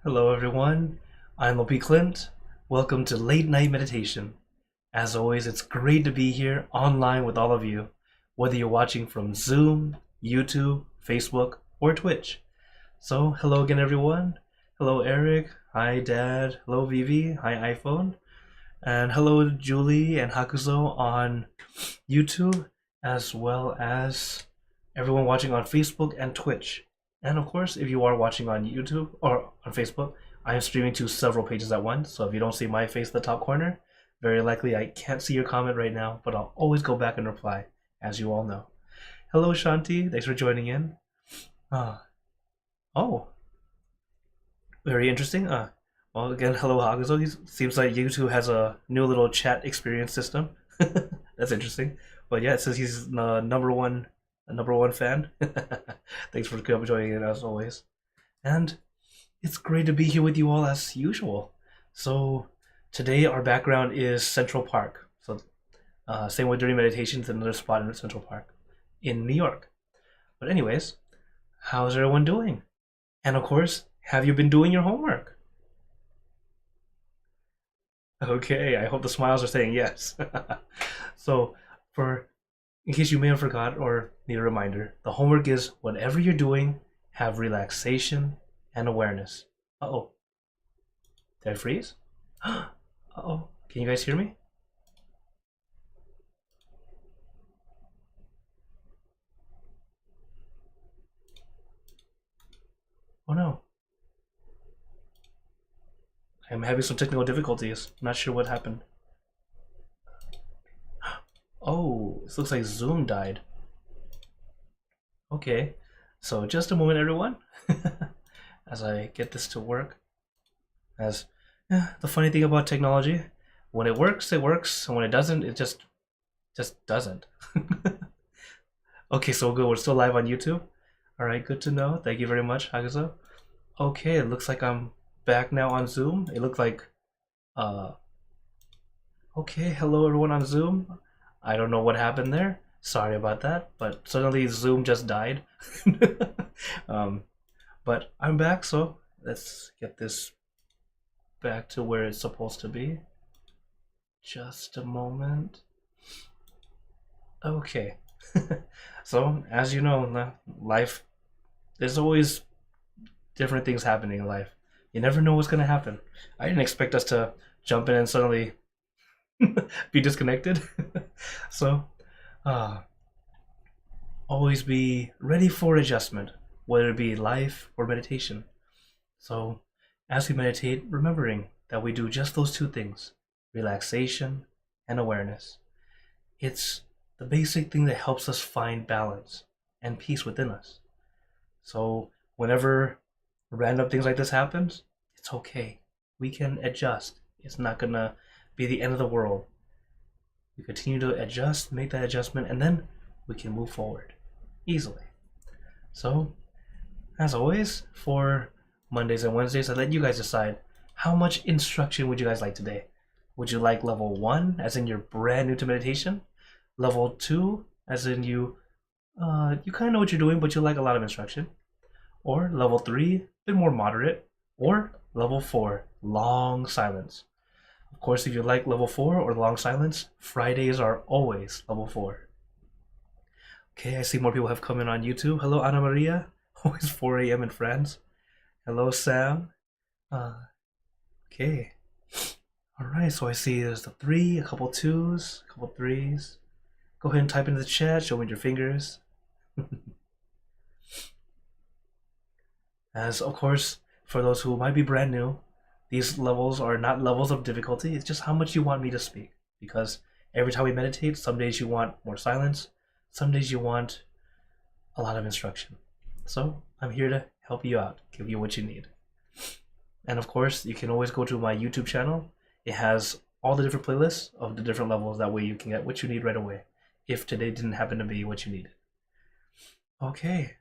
Hello, everyone. I'm OP Clint. Welcome to Late Night Meditation. As always, it's great to be here online with all of you, whether you're watching from Zoom, YouTube, Facebook, or Twitch. So, hello again, everyone. Hello, Eric. Hi, Dad. Hello, Vivi. Hi, iPhone. And hello, Julie and Hakuzo on YouTube, as well as everyone watching on Facebook and Twitch. And of course, if you are watching on YouTube or on Facebook, I am streaming to several pages at once. So if you don't see my face in the top corner, very likely I can't see your comment right now, but I'll always go back and reply, as you all know. Hello, Shanti. Thanks for joining in. Uh, oh, very interesting. Well, again, hello, Haguzo. He seems like YouTube has a new little chat experience system. That's interesting. But yeah, it says he's number one fan. Thanks for joining in as always. And it's great to be here with you all as usual. So today our background is Central Park. So same way during meditations, another spot in Central Park in New York. But anyways, how's everyone doing? And of course, have you been doing your homework? Okay, I hope the smiles are saying yes. So for in case you may have forgot or need a reminder, the homework is whatever you're doing, have relaxation and awareness. Uh-oh. Did I freeze? Uh-oh. Can you guys hear me? Oh no. I'm having some technical difficulties. Not sure what happened. Oh, this looks like Zoom died. Okay. So just a moment, everyone. As I get this to work. As the funny thing about technology, when it works, and when it doesn't, it just doesn't. Okay, so good. We're still live on YouTube. All right, good to know. Thank you very much, Haguzo. Okay, it looks like I'm back now on Zoom. It looked like, uh, okay, hello everyone on Zoom. I don't know what happened there. Sorry about that, but suddenly Zoom just died. um, but I'm back, so let's get this back to where it's supposed to be. Just a moment. Okay. So, as you know, life, there's always different things happening in life. You never know what's going to happen. I didn't expect us to jump in and suddenly be disconnected. So, uh, always be ready for adjustment, whether it be life or meditation. So, as we meditate, remembering that we do just those two things, relaxation and awareness. It's the basic thing that helps us find balance and peace within us. So, whenever random things like this happens, it's okay. We can adjust. It's not gonna be the end of the world. We continue to adjust, make that adjustment, and then we can move forward easily. So, as always, for Mondays and Wednesdays, I let you guys decide how much instruction would you guys like today. Would you like level 1, as in you're brand new to meditation? Level 2, as in you kind of know what you're doing, but you like a lot of instruction? Or level 3, a bit more moderate? Or level 4, long silence? Of course, if you like level 4 or long silence, Fridays are always level 4. Okay, I see more people have come in on YouTube. Hello, Ana Maria. Always 4 a.m. in France. Hello, Sam. Okay. All right, so I see there's a 3, a couple 2s, a couple 3s. Go ahead and type into the chat, show me your fingers. As, of course, for those who might be brand new, these levels are not levels of difficulty, it's just how much you want me to speak. Because every time we meditate, some days you want more silence, some days you want a lot of instruction. So I'm here to help you out, give you what you need. And of course, you can always go to my YouTube channel. It has all the different playlists of the different levels. That way you can get what you need right away, if today didn't happen to be what you needed. Okay,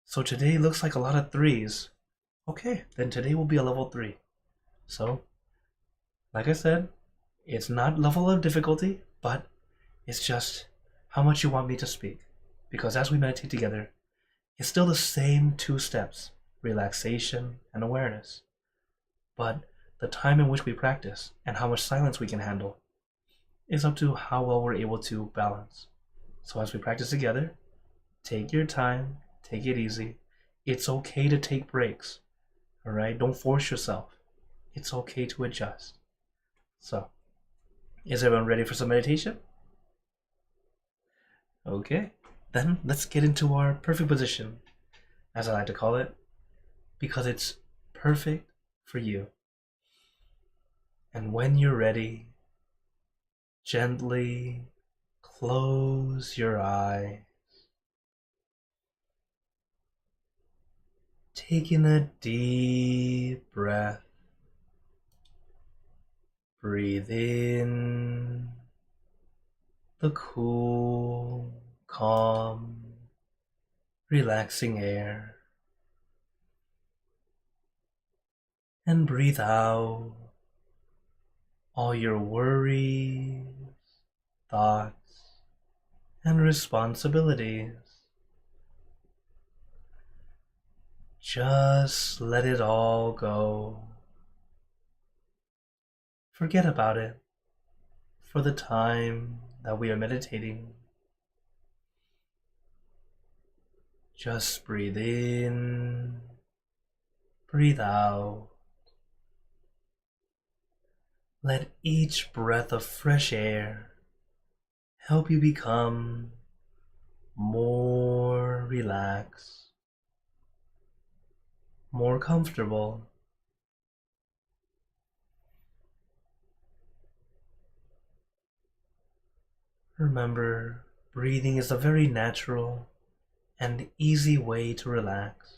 so today looks like a lot of 3s. Okay, then today will be a level 3. So, like I said, it's not level of difficulty, but it's just how much you want me to speak. Because as we meditate together, it's still the same 2 steps, relaxation and awareness. but the time in which we practice and how much silence we can handle is up to how well we're able to balance. So as we practice together, take your time, take it easy. It's okay to take breaks, all right? Don't force yourself. It's okay to adjust. So, is everyone ready for some meditation? Okay, then let's get into our perfect position, as I like to call it, because it's perfect for you. And when you're ready, gently close your eyes. Take in a deep breath. Breathe in the cool, calm, relaxing air. And breathe out all your worries, thoughts, and responsibilities. Just let it all go. Forget about it for the time that we are meditating. Just breathe in, breathe out. Let each breath of fresh air help you become more relaxed, more comfortable. Remember, breathing is a very natural and easy way to relax.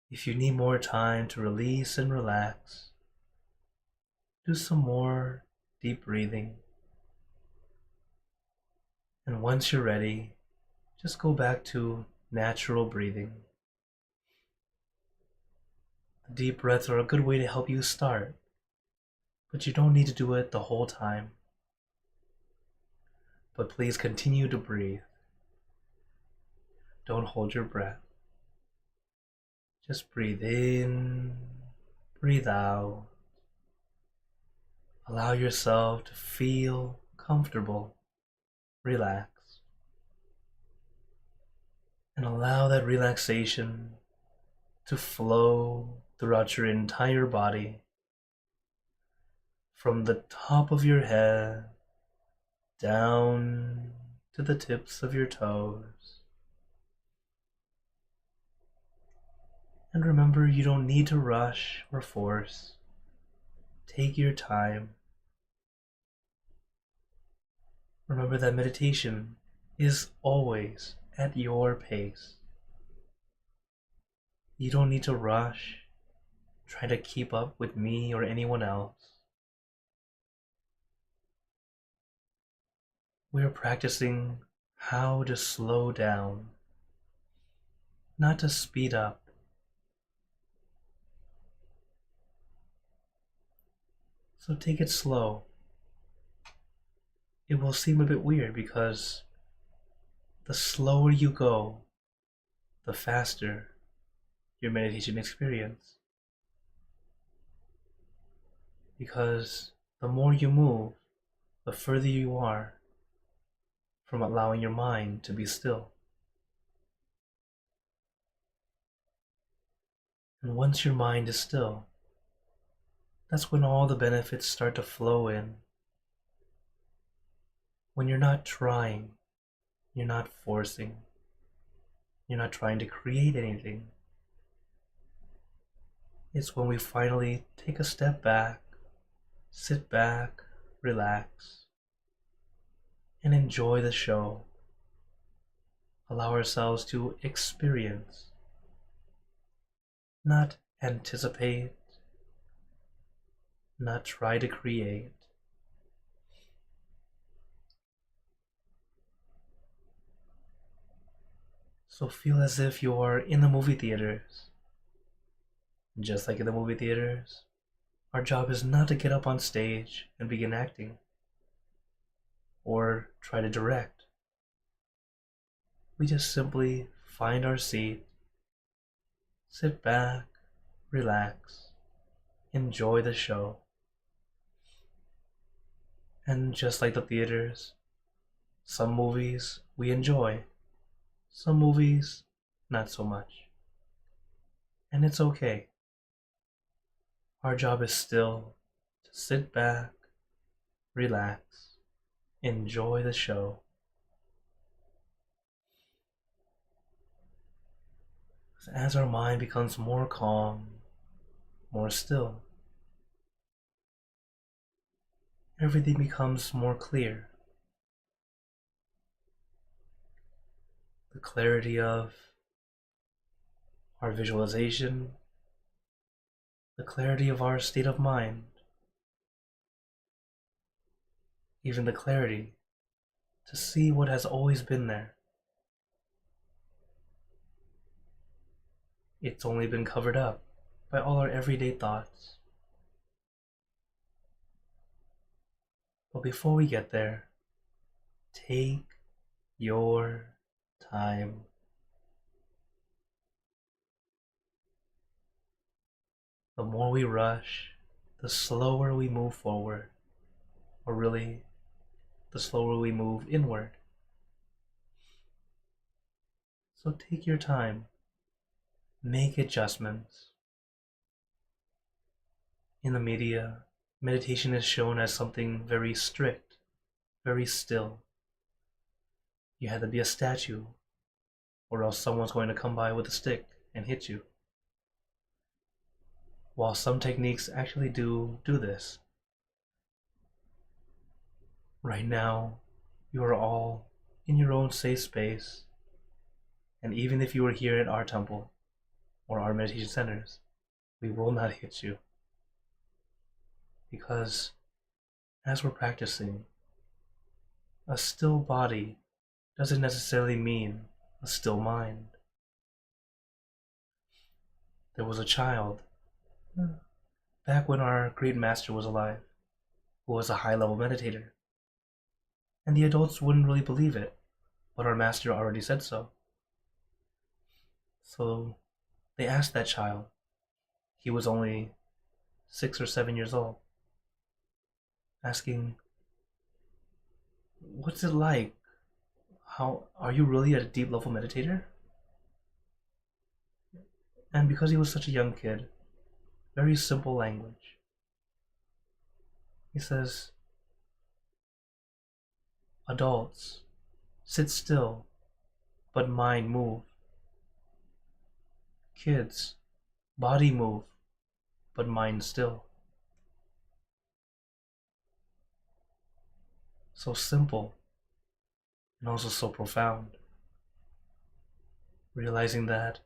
If you need more time to release and relax, do some more deep breathing. And once you're ready, just go back to natural breathing. Deep breaths are a good way to help you start, but you don't need to do it the whole time. But please continue to breathe. Don't hold your breath. Just breathe in, breathe out. Allow yourself to feel comfortable, relaxed, and allow that relaxation to flow throughout your entire body, from the top of your head down to the tips of your toes. And remember, you don't need to rush or force. Take your time. Remember that meditation is always at your pace. You don't need to rush, try to keep up with me or anyone else. We're practicing how to slow down, not to speed up. So take it slow. It will seem a bit weird because the slower you go, the faster your meditation experience. Because the more you move, the further you are from allowing your mind to be still. And once your mind is still, that's when all the benefits start to flow in. When you're not trying, you're not forcing, you're not trying to create anything. It's when we finally take a step back, sit back, relax, and enjoy the show. Allow ourselves to experience, not anticipate, not try to create. So feel as if you are in the movie theaters. Just like in the movie theaters, our job is not to get up on stage and begin acting, or try to direct. We just simply find our seat, sit back, relax, enjoy the show. And just like the theaters, some movies we enjoy, some movies not so much. And it's okay. Our job is still to sit back, relax, enjoy the show. As our mind becomes more calm, more still, everything becomes more clear. The clarity of our visualization, the clarity of our state of mind, even the clarity to see what has always been there. It's only been covered up by all our everyday thoughts. But before we get there, take your time. The more we rush, the slower we move forward, or really, the slower we move inward. So take your time, make adjustments. In the media, meditation is shown as something very strict, very still. You have to be a statue, or else someone's going to come by with a stick and hit you. While some techniques actually do this. Right now, you are all in your own safe space, and even if you were here at our temple or our meditation centers, we will not hit you. Because as we're practicing, a still body doesn't necessarily mean a still mind. There was a child, back when our great master was alive, who was a high-level meditator. And the adults wouldn't really believe it, but our master already said so. So they asked that child, he was only 6 or 7 years old, asking, what's it like? How are you really a deep level meditator? And because he was such a young kid, very simple language, he says, adults, sit still, but mind move. Kids, body move, but mind still. So simple, and also so profound. Realizing that,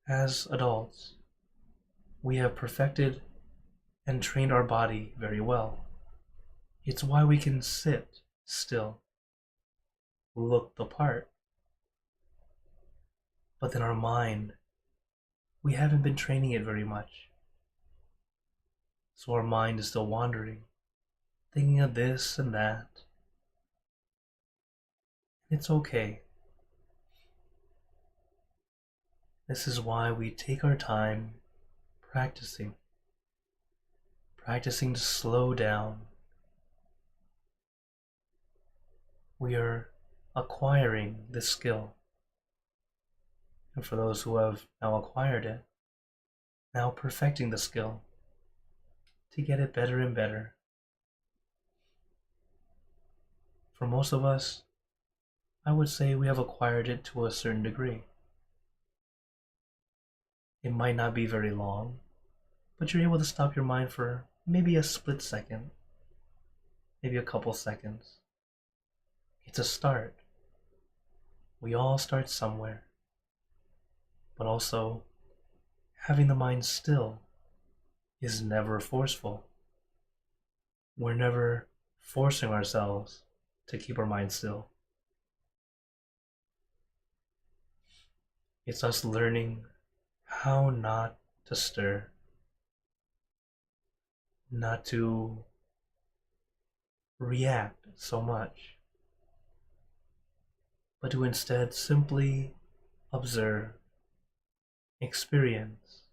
as adults, we have perfected and trained our body very well. It's why we can sit still, look the part. But then our mind, we haven't been training it very much. So our mind is still wandering, thinking of this and that. It's okay. This is why we take our time practicing to slow down. We are acquiring this skill. And for those who have now acquired it, now perfecting the skill to get it better and better. For most of us, I would say we have acquired it to a certain degree. It might not be very long, but you're able to stop your mind for maybe a split second, maybe a couple seconds. It's a start. We all start somewhere. But also, having the mind still is never forceful. We're never forcing ourselves to keep our mind still. It's us learning how not to stir, not to react so much, but to instead simply observe, experience,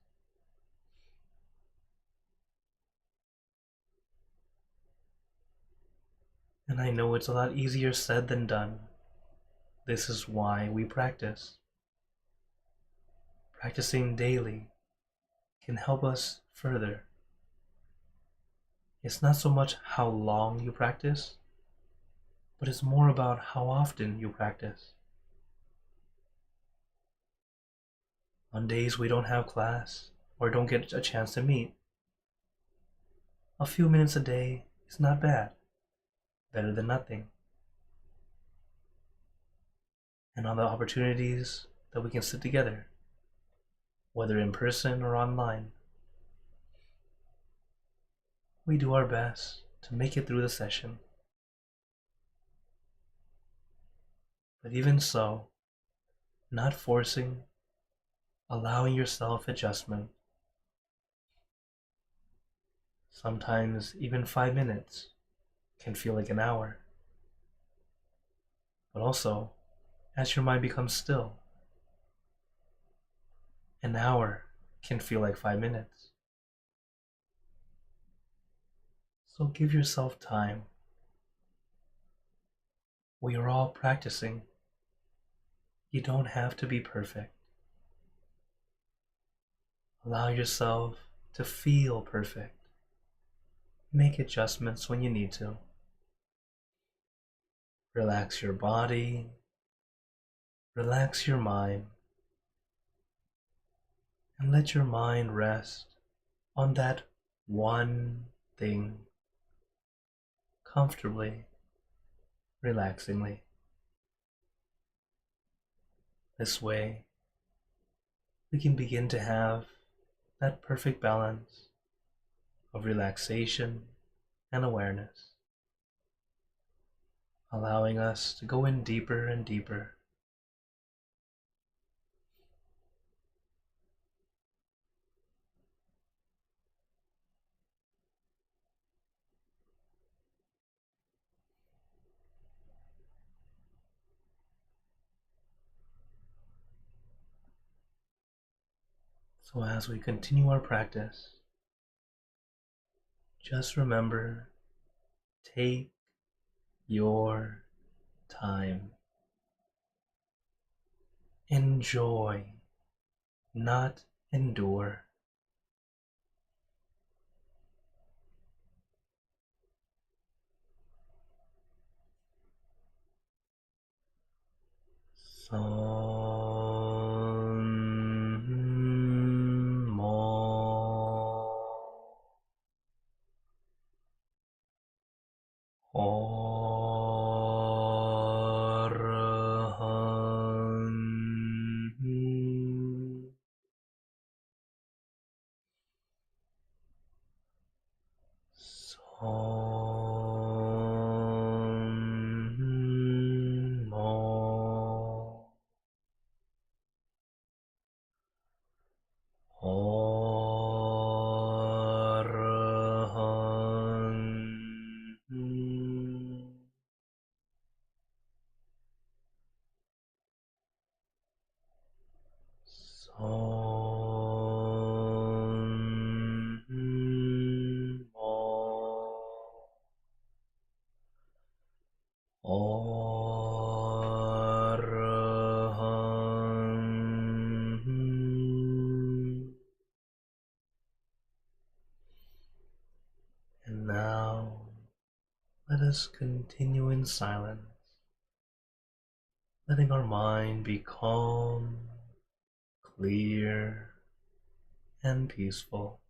And I know it's a lot easier said than done. This is why we practice. Practicing daily can help us further. It's not so much how long you practice, but it's more about how often you practice. On days we don't have class or don't get a chance to meet, a few minutes a day is not bad, better than nothing. And on the opportunities that we can sit together, whether in person or online, we do our best to make it through the session. But even so, not forcing, allowing yourself adjustment. Sometimes even 5 minutes can feel like an hour. But also, as your mind becomes still, an hour can feel like 5 minutes. So give yourself time. We are all practicing. You don't have to be perfect. Allow yourself to feel perfect. Make adjustments when you need to. Relax your body. Relax your mind. And let your mind rest on that one thing comfortably, relaxingly. This way, we can begin to have that perfect balance of relaxation and awareness, allowing us to go in deeper and deeper. So as we continue our practice, just remember, take your time. Enjoy, not endure. And now, let us continue in silence, letting our mind be calm, clear, and peaceful.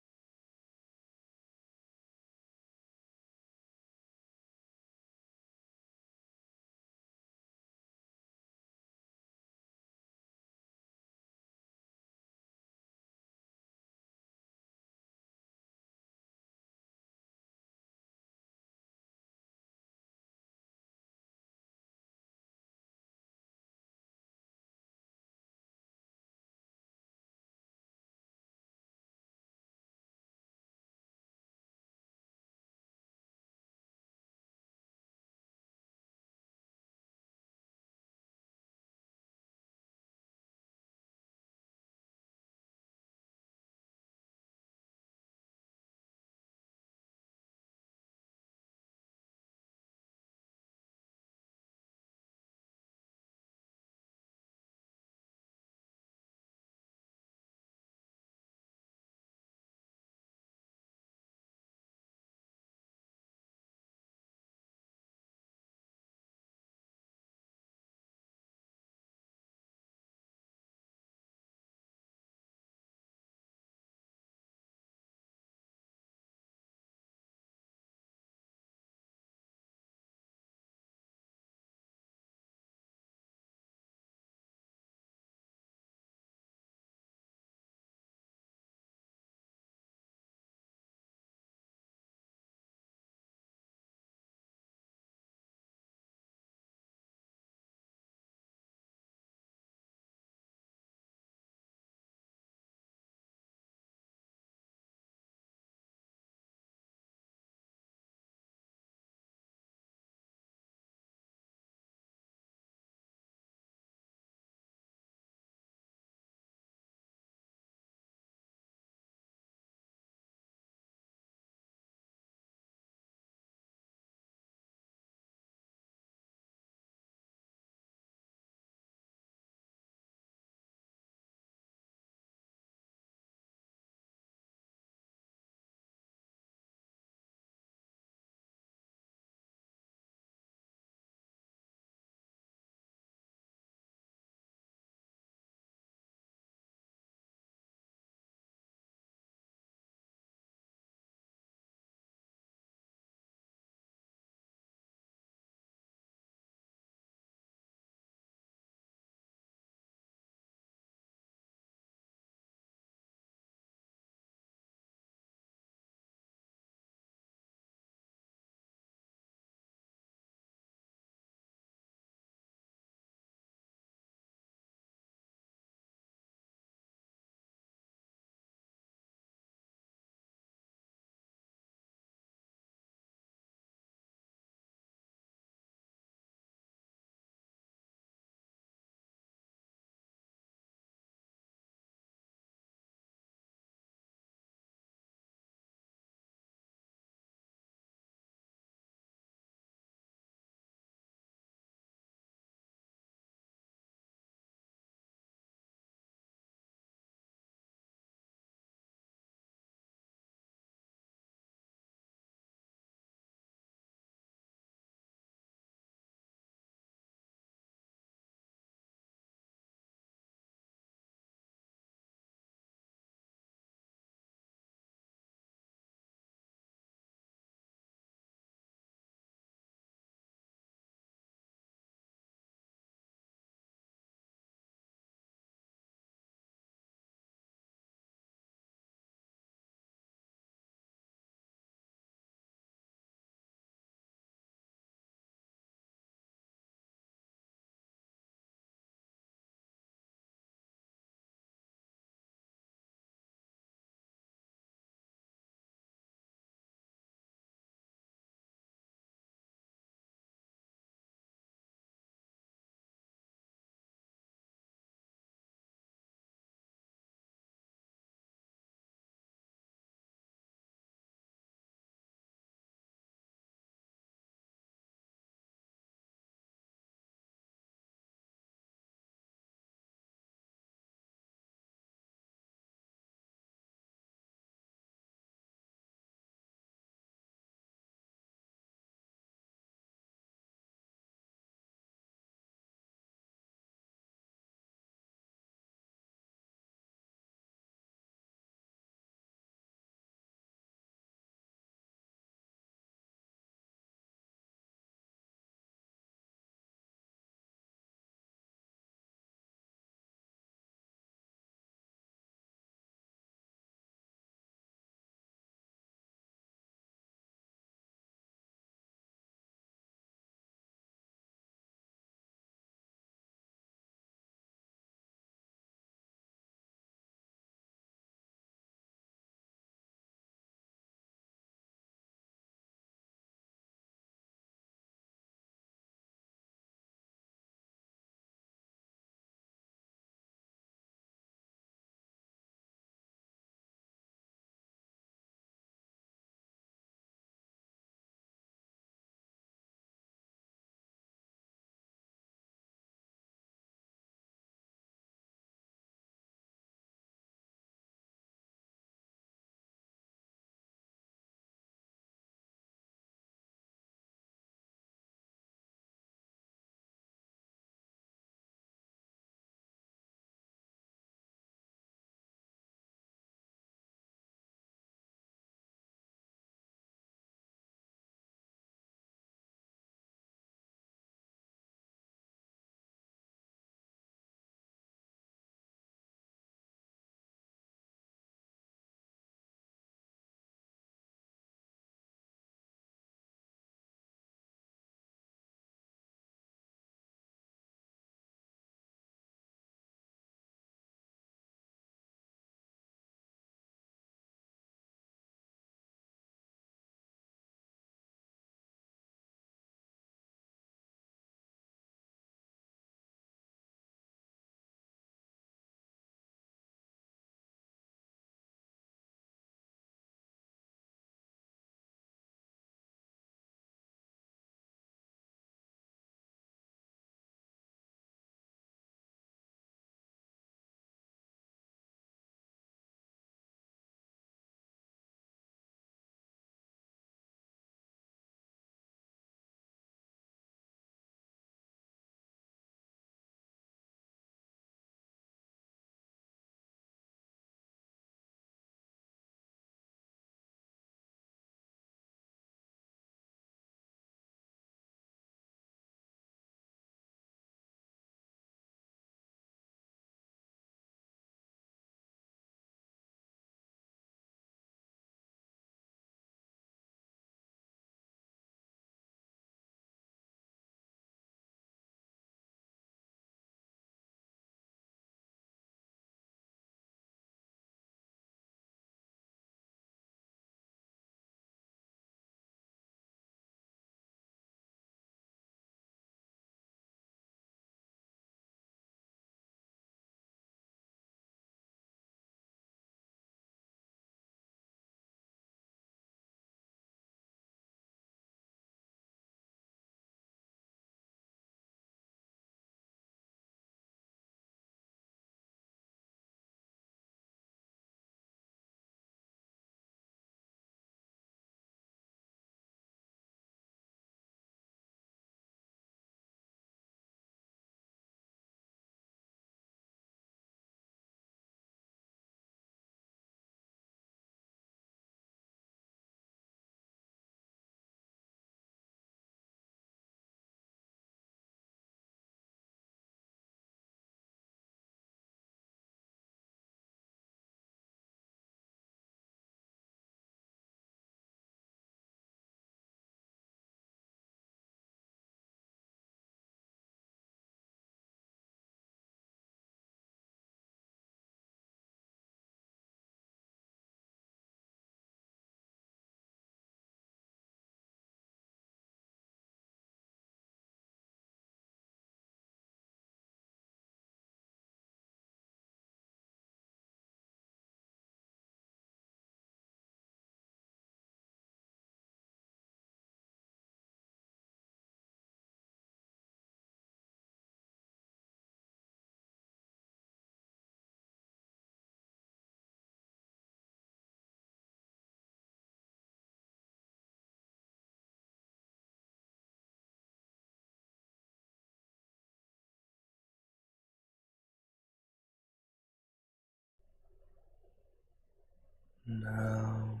Now,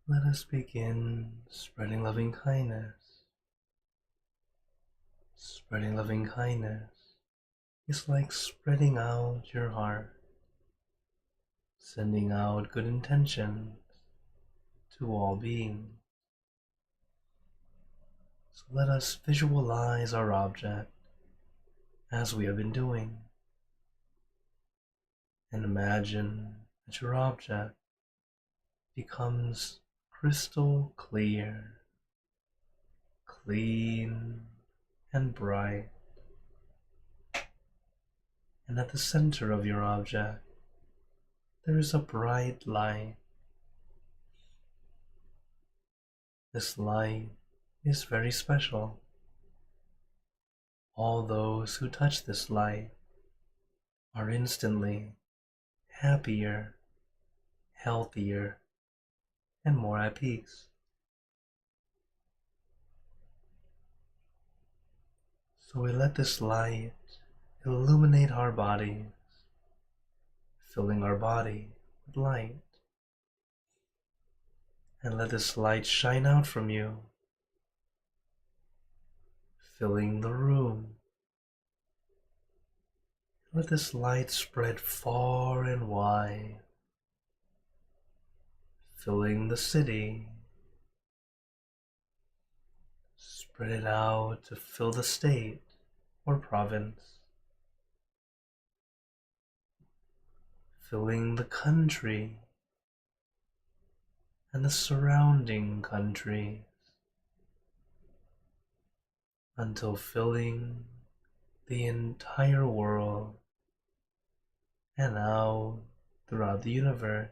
let us begin spreading loving kindness. Spreading loving kindness is like spreading out your heart, sending out good intentions to all beings. So let us visualize our object as we have been doing, and imagine that your object becomes crystal clear, clean, and bright. And at the center of your object, there is a bright light. This light is very special. All those who touch this light are instantly happier, healthier, and more at peace. So we let this light illuminate our bodies, filling our body with light. And let this light shine out from you, filling the room. Let this light spread far and wide, filling the city. Spread it out to fill the state or province, filling the country and the surrounding countries, until filling the entire world and out throughout the universe.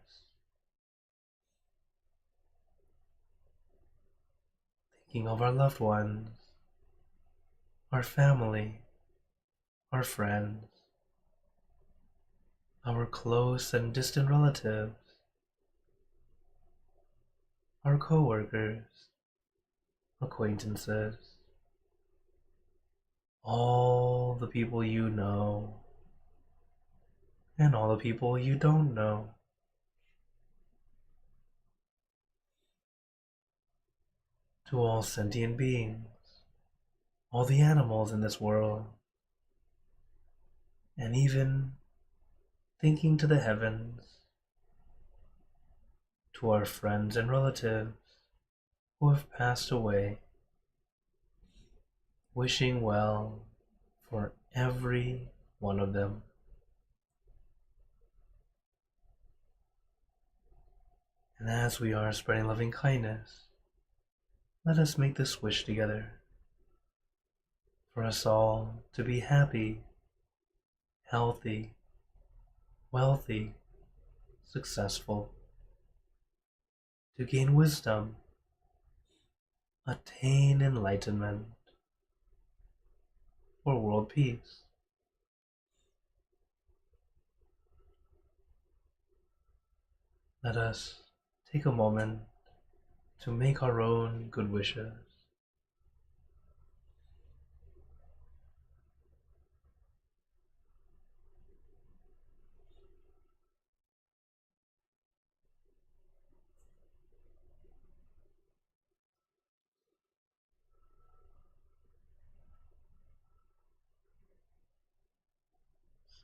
Thinking of our loved ones, our family, our friends, our close and distant relatives, our co-workers, acquaintances, all the people you know, and all the people you don't know. To all sentient beings, all the animals in this world, and even thinking to the heavens, to our friends and relatives who have passed away, wishing well for every one of them. And as we are spreading loving kindness, let us make this wish together for us all to be happy, healthy, wealthy, successful, to gain wisdom, attain enlightenment, for world peace. Let us take a moment to make our own good wishes.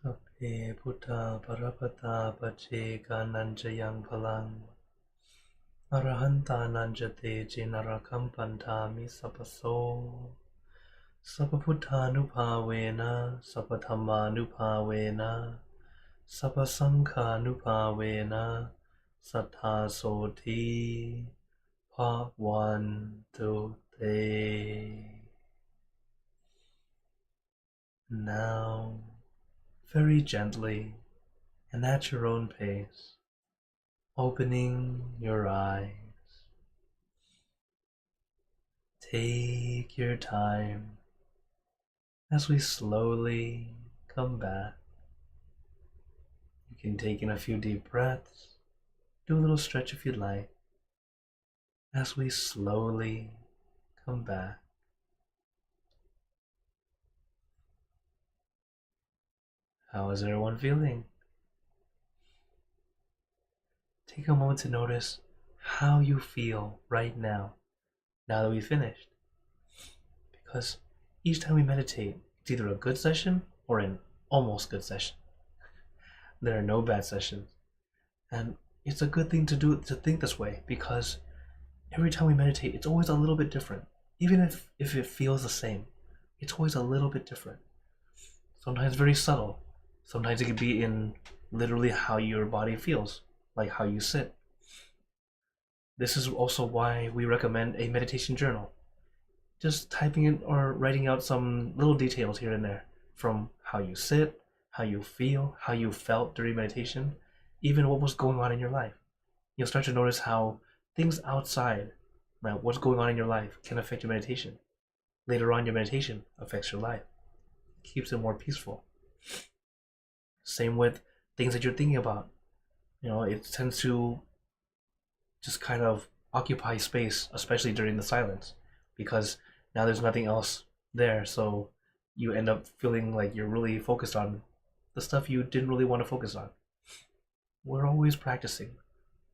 Sappe Buddha Parapata Pache Nanjayang Palang Arahanta Nanjate Jinarakampantami Sapaso Sapaputanupavena Sapathamanupavena Sapasankhanupavena Sathasoti Part 1 to 3. Now, very gently and at your own pace, opening your eyes. Take your time as we slowly come back. You can take in a few deep breaths, do a little stretch if you'd like, as we slowly come back. How is everyone feeling? take a moment to notice how you feel right now, now that we finished. Because each time we meditate, it's either a good session or an almost good session. There are no bad sessions. And it's a good thing to think this way, because every time we meditate, it's always a little bit different. Even if it feels the same, it's always a little bit different. Sometimes very subtle. Sometimes it could be in literally how your body feels, like how you sit. This is also why we recommend a meditation journal. Just typing in or writing out some little details here and there from how you sit, how you feel, how you felt during meditation, even what was going on in your life. You'll start to notice how things outside, like what's going on in your life, can affect your meditation. Later on, your meditation affects your life. It keeps it more peaceful. Same with things that you're thinking about. It tends to just kind of occupy space, especially during the silence, because now there's nothing else there, so you end up feeling like you're really focused on the stuff you didn't really want to focus on. We're always practicing,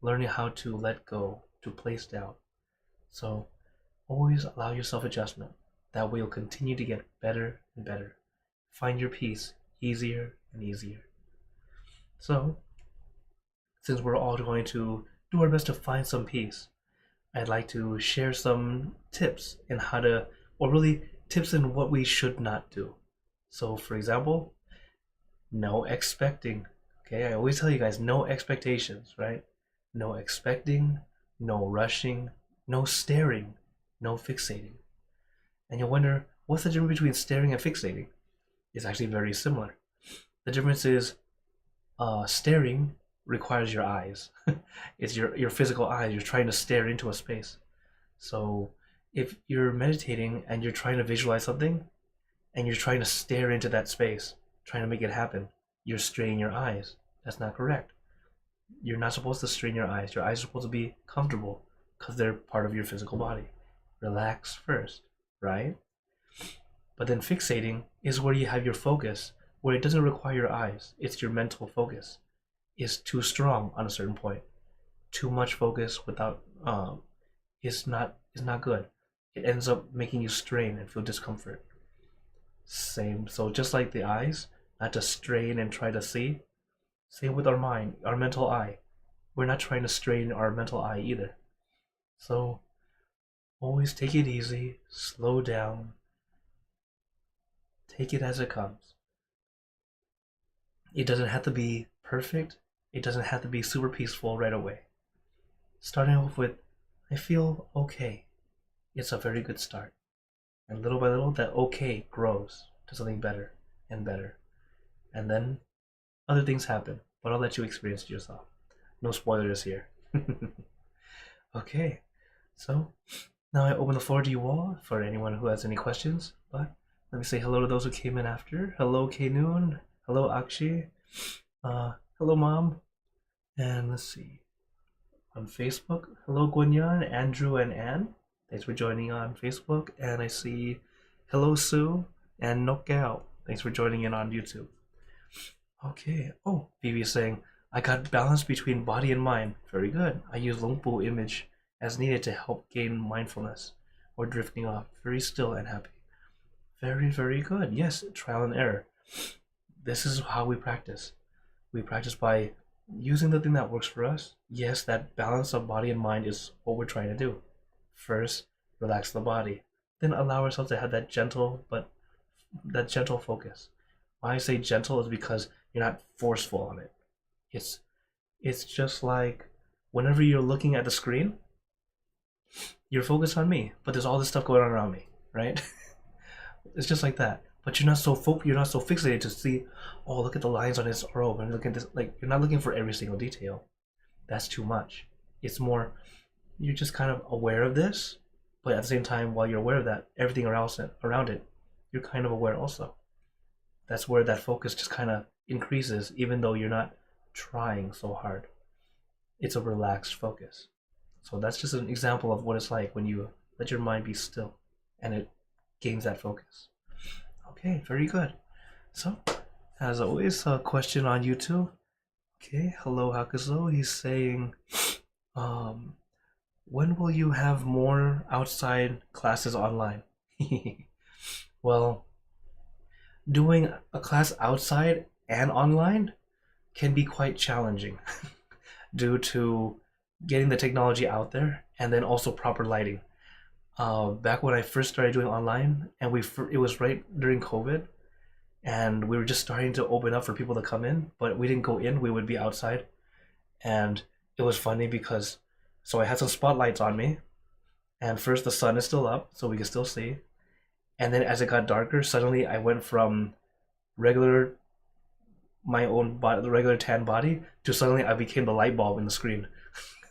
learning how to let go, to place down. So always allow yourself adjustment. That way you'll continue to get better and better. Find your peace easier and easier. So, since we're all going to do our best to find some peace, I'd like to share some tips in how to, or really tips in what we should not do. So, for example, no expecting. Okay, I always tell you guys, no expectations, right? No expecting, no rushing, no staring, no fixating. And you'll wonder, what's the difference between staring and fixating? It's actually very similar. The difference is staring requires your eyes. It's your physical eyes. You're trying to stare into a space. So if you're meditating and you're trying to visualize something and you're trying to stare into that space, trying to make it happen, you're straining your eyes. That's not correct. You're not supposed to strain your eyes. Your eyes are supposed to be comfortable because they're part of your physical body. Relax first, right? But then fixating is where you have your focus, where it doesn't require your eyes. It's your mental focus. It's too strong on a certain point. Too much focus without is not good. It ends up making you strain and feel discomfort. Same. So just like the eyes, not to strain and try to see. Same with our mind, our mental eye. We're not trying to strain our mental eye either. So always take it easy, slow down, take it as it comes. It doesn't have to be perfect. It doesn't have to be super peaceful right away. Starting off with, I feel okay. It's a very good start. And little by little, that okay grows to something better and better. And then other things happen, but I'll let you experience it yourself. No spoilers here. Okay, so now I open the floor to you all for anyone who has any questions. But let me say hello to those who came in after. Hello, K-Noon. Hello, Akshi. Hello, Mom. And let's see. On Facebook, hello, Gwenyan, Andrew, and Anne. Thanks for joining on Facebook. And I see hello, Sue, and Knockout. Thanks for joining in on YouTube. Okay. Oh, Vivi is saying, I got balance between body and mind. Very good. I use Lungpo image as needed to help gain mindfulness or drifting off. Very still and happy. Very, very good. Yes, trial and error. This is how we practice. We practice by using the thing that works for us. Yes, that balance of body and mind is what we're trying to do. First, relax the body. Then allow ourselves to have that gentle focus. Why I say gentle is because you're not forceful on it. It's just like whenever you're looking at the screen, you're focused on me, but there's all this stuff going on around me, right? It's just like that. But you're not so fixated to see, oh, look at the lines on his robe, and look at this. Like, you're not looking for every single detail. That's too much. It's more, you're just kind of aware of this, but at the same time, while you're aware of that, everything around it, you're kind of aware also. That's where that focus just kind of increases, even though you're not trying so hard. It's a relaxed focus. So that's just an example of what it's like when you let your mind be still and it gains that focus. Okay, very good. So, as always, a question on YouTube. Okay, hello Hakuzo. He's saying, um, when will you have more outside classes online? Well, doing a class outside and online can be quite challenging due to getting the technology out there and then also proper lighting. Back when I first started doing online, and it was right during COVID, and we were just starting to open up for people to come in, but we didn't go in. We would be outside, and it was funny because so I had some spotlights on me, and first the sun is still up, so we can still see, and then as it got darker, suddenly I went from regular my own body, the regular tan body, to suddenly I became the light bulb in the screen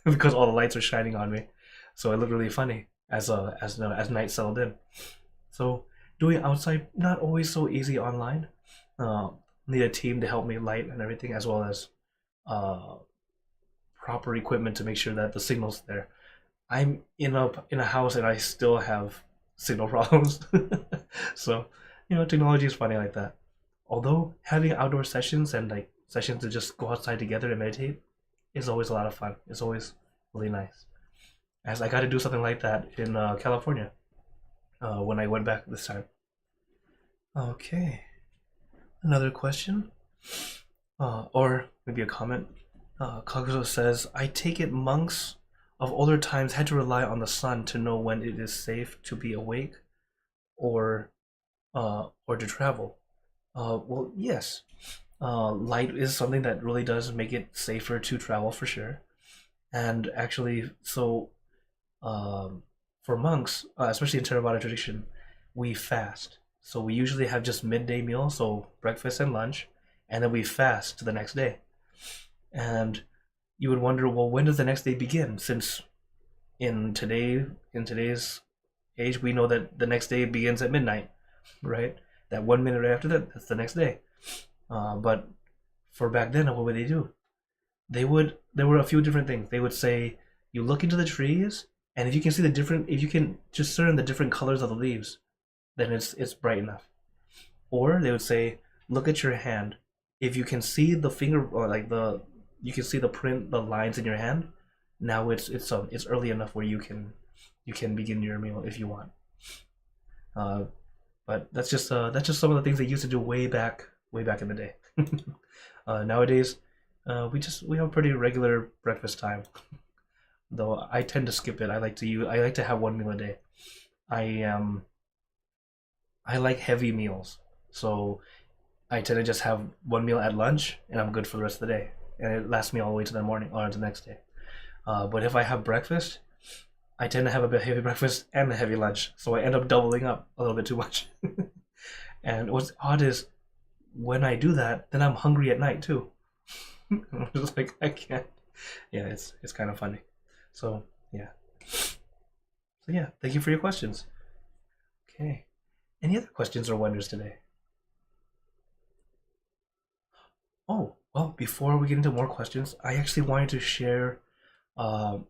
because all the lights were shining on me. So it looked really funny as night settled in. So doing outside not always so easy online. Uh, Need a team to help me light and everything, as well as uh, proper equipment to make sure that the signal's there. I'm in a house and I still have signal problems. So, technology is funny like that. Although having outdoor sessions and like sessions to just go outside together and meditate is always a lot of fun. It's always really nice. As I got to do something like that in California when I went back this time. Okay, another question, or maybe a comment. Kaguzo says, I take it monks of older times had to rely on the sun to know when it is safe to be awake or to travel. Well, yes. Light is something that really does make it safer to travel for sure. And actually, so for monks, especially in Theravada tradition, we fast. So we usually have just midday meal, so breakfast and lunch, and then we fast to the next day. And you would wonder, well, when does the next day begin? Since in today's age, we know that the next day begins at midnight, right? That 1 minute right after that, that's the next day. But for back then, what would they do? There were a few different things. They would say, you look into the trees, and if you can see if you can discern the different colors of the leaves, then it's bright enough. Or they would say, look at your hand. If you can see the finger, or like you can see the print, the lines in your hand. Now it's early enough where you can begin your meal if you want. But that's just some of the things they used to do way back in the day. Nowadays, we have a pretty regular breakfast time. Though I tend to skip it. I like to have one meal a day. I like heavy meals, so I tend to just have one meal at lunch, and I'm good for the rest of the day, and it lasts me all the way to the morning or to the next day. But if I have breakfast, I tend to have a bit heavy breakfast and a heavy lunch, so I end up doubling up a little bit too much. And what's odd is when I do that, then I'm hungry at night too. I'm just like, I can't. Yeah, it's kind of funny. So yeah. So yeah, thank you for your questions. Okay. Any other questions or wonders today? Oh, well, before we get into more questions, I actually wanted to share, I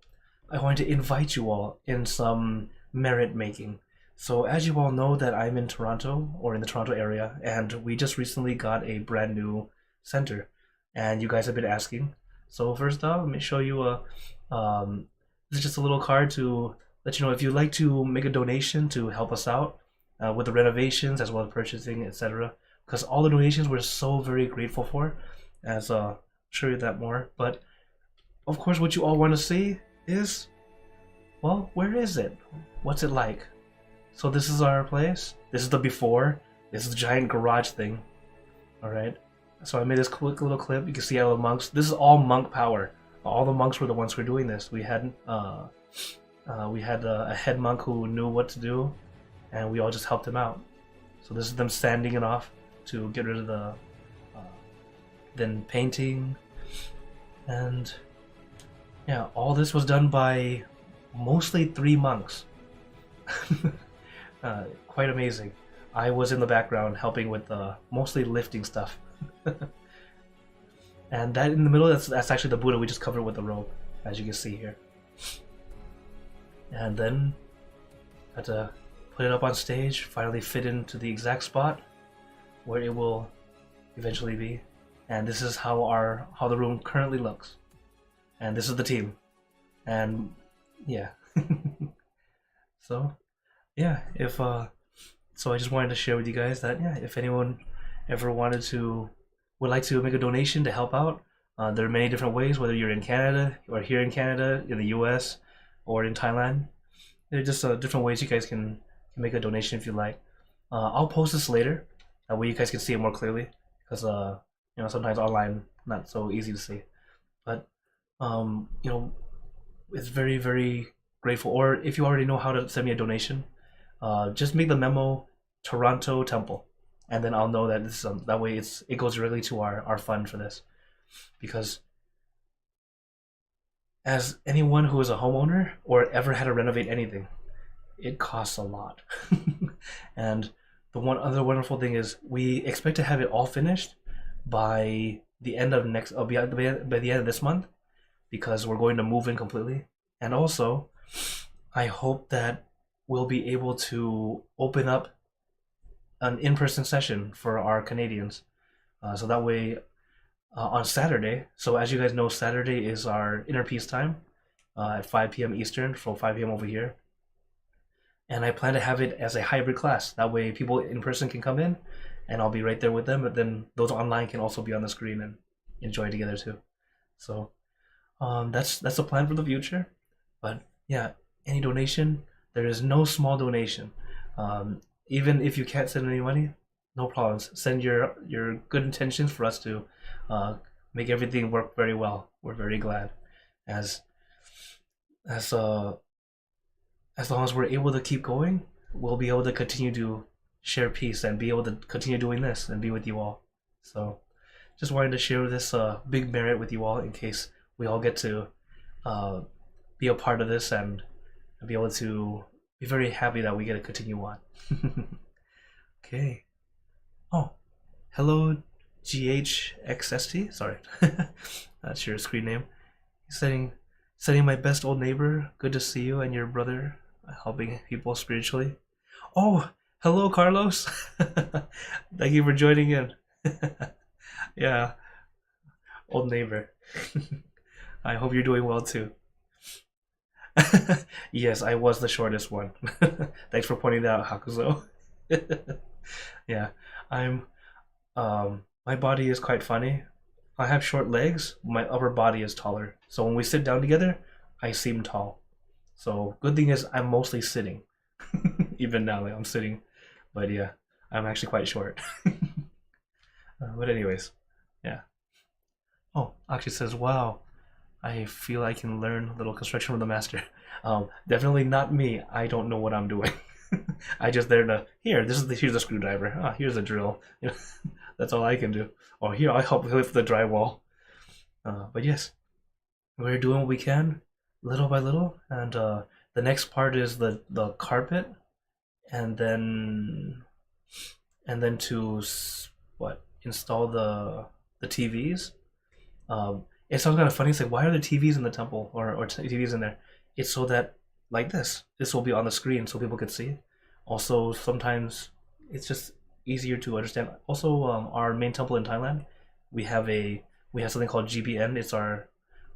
wanted to invite you all in some merit making. So as you all know that I'm in Toronto or in the Toronto area, and we just recently got a brand new center, and you guys have been asking. So first off, let me show you this is just a little card to let you know if you'd like to make a donation to help us out with the renovations as well as purchasing, etc. Because all the donations we're so very grateful for, as I'll show you that more. But of course, what you all want to see is, well, where is it? What's it like? So this is our place. This is the before. This is the giant garage thing. All right. So I made this quick little clip. You can see all the monks. This is all monk power. All the monks were the ones who were doing this. We had a head monk who knew what to do, and we all just helped him out. So this is them sanding it off to get rid of the, then painting, and yeah, all this was done by mostly 3 monks. Quite amazing. I was in the background helping with mostly lifting stuff. And that in the middle, that's actually the Buddha we just covered with the robe, as you can see here. And then had to put it up on stage, finally fit into the exact spot where it will eventually be. and this is how the room currently looks, and this is the team, and yeah. So yeah, if so I just wanted to share with you guys that yeah, if anyone ever would like to make a donation to help out, there are many different ways, whether you're in Canada or here in Canada, in the US, or in Thailand. There are just different ways you guys can make a donation if you like. I'll post this later, that way you guys can see it more clearly, because sometimes online not so easy to see. But it's very, very grateful. Or if you already know how to send me a donation, just make the memo Toronto Temple, and then I'll know that this that way it goes directly to our fund for this. Because as anyone who is a homeowner or ever had to renovate anything, it costs a lot. And the one other wonderful thing is we expect to have it all finished by the end of by the end of this month, because we're going to move in completely. And also, I hope that we'll be able to open up an in-person session for our Canadians. So that way, on Saturday, so as you guys know, Saturday is our inner peace time at 5 p.m. Eastern, from 5 p.m. over here. And I plan to have it as a hybrid class. That way people in person can come in and I'll be right there with them, but then those online can also be on the screen and enjoy together too. So that's the plan for the future. But yeah, any donation, there is no small donation. Even if you can't send any money, no problems. Send your good intentions for us to make everything work very well. We're very glad, as long as we're able to keep going, we'll be able to continue to share peace and be able to continue doing this and be with you all. So just wanted to share this big merit with you all, in case we all get to be a part of this and be able to be very happy that we get to continue on. Okay. Oh, hello, GHXST. Sorry, that's your screen name. Setting my best old neighbor. Good to see you and your brother helping people spiritually. Oh, hello, Carlos. Thank you for joining in. Yeah, old neighbor. I hope you're doing well too. Yes, I was the shortest one. Thanks for pointing that out, Hakuzo. Yeah, I'm. My body is quite funny. I have short legs. My upper body is taller. So when we sit down together, I seem tall. So good thing is I'm mostly sitting. Even now, like, I'm sitting. But yeah, I'm actually quite short. But anyways, yeah. Oh, actually says, wow, I feel I can learn a little construction from the master. Definitely not me. I don't know what I'm doing. I just there to here's the screwdriver. Ah, here's the drill. That's all I can do. Oh, here I help lift the drywall. But yes, we're doing what we can, little by little, and the next part is the carpet, and then to install the TVs. It sounds kind of funny. It's like, why are there TVs in the temple, or TVs in there? It's so that, like, this will be on the screen so people can see. Also, sometimes it's just easier to understand. Also, our main temple in Thailand, we have something called GBN. It's our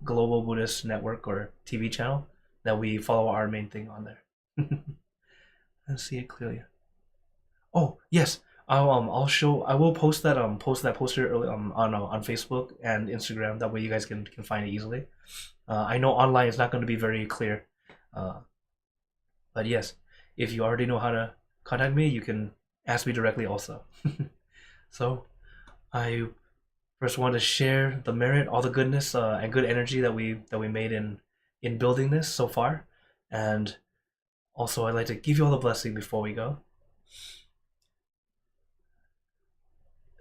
Global Buddhist Network, or TV channel, that we follow our main thing on there. Let's see it clearly. Oh yes, I will post that poster early, on Facebook and Instagram. That way you guys can find it easily. I know online it's not going to be very clear, but yes, if you already know how to contact me, you can ask me directly also. So I first want to share the merit, all the goodness and good energy that we made in building this so far, and also I'd like to give you all the blessing before we go.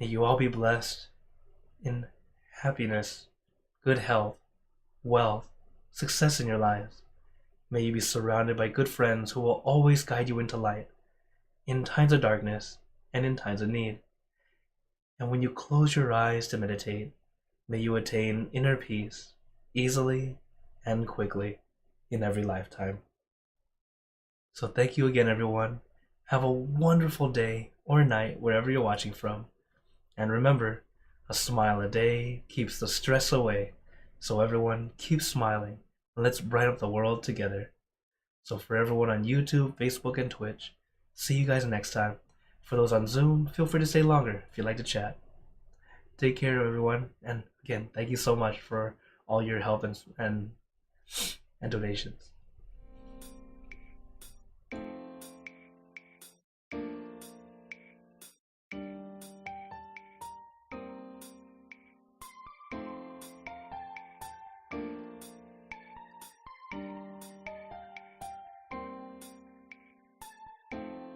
May you all be blessed in happiness, good health, wealth, success in your lives. May you be surrounded by good friends who will always guide you into light, in times of darkness and in times of need. And when you close your eyes to meditate, may you attain inner peace easily and quickly in every lifetime. So thank you again, everyone. Have a wonderful day or night wherever you're watching from. And remember, A smile a day keeps the stress away. So everyone keep smiling and let's brighten up the world together. So for everyone on YouTube, Facebook, and Twitch, see you guys next time. For those on Zoom, feel free to stay longer if you'd like to chat. Take care, everyone, and again, thank you so much for all your help and donations.